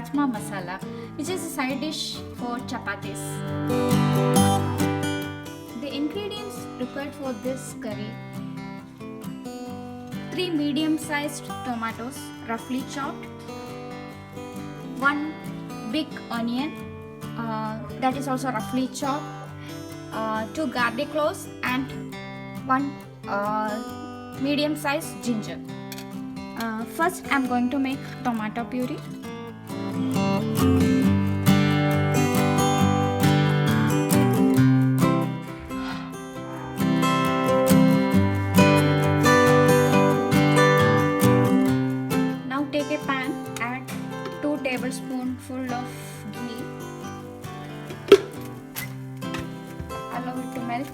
Rajma masala, which is a side dish for chapatis. The ingredients required for this curry: 3 medium-sized tomatoes, roughly chopped, 1 big onion, that is also roughly chopped, 2 garlic cloves, and 1 medium-sized ginger. First, I am going to make tomato puree. Now take a pan, add 2 tablespoonfuls of ghee. Allow it to melt.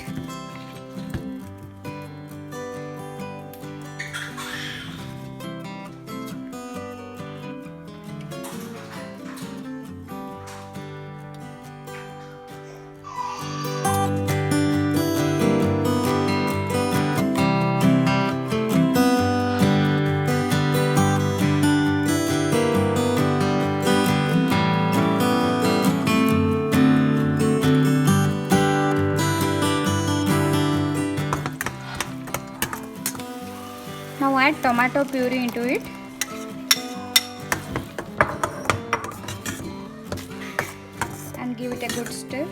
Now add tomato puree into it. And give it a good stir.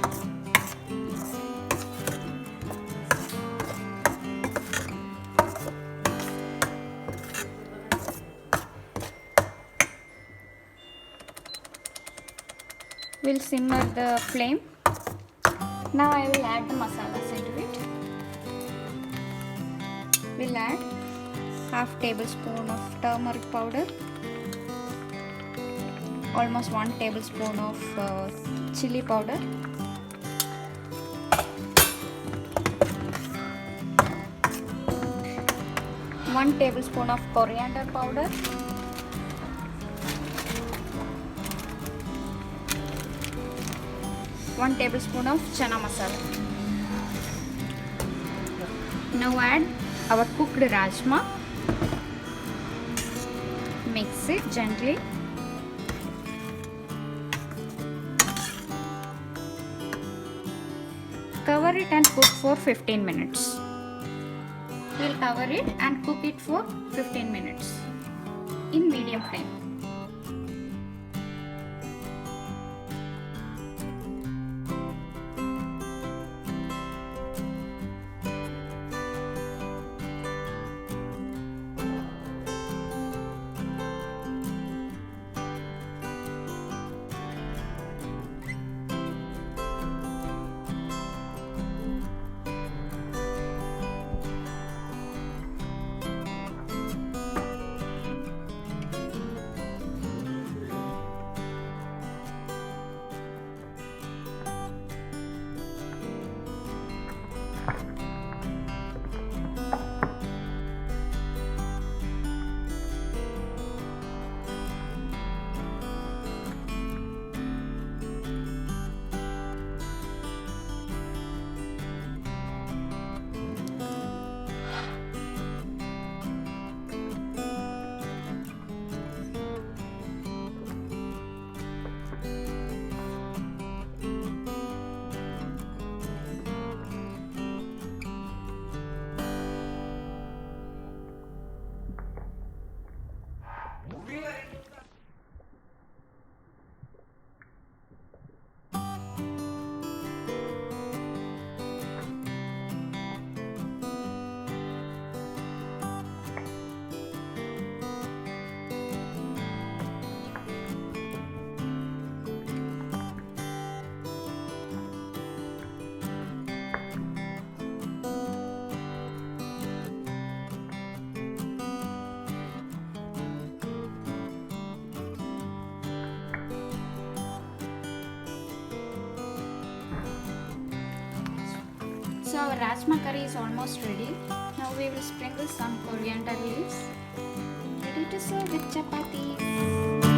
We'll simmer the flame. Now I will add the masalas into it. We'll add half tablespoon of turmeric powder, almost 1 tablespoon of chilli powder, one tablespoon of coriander powder, one tablespoon of channa masala. Now add our cooked rajma. Mix it gently. Cover it and cook for 15 minutes. We'll cover it and cook it for 15 minutes in medium flame. So our Rajma curry is almost ready. Now we will sprinkle some coriander leaves. Ready to serve with chapatis.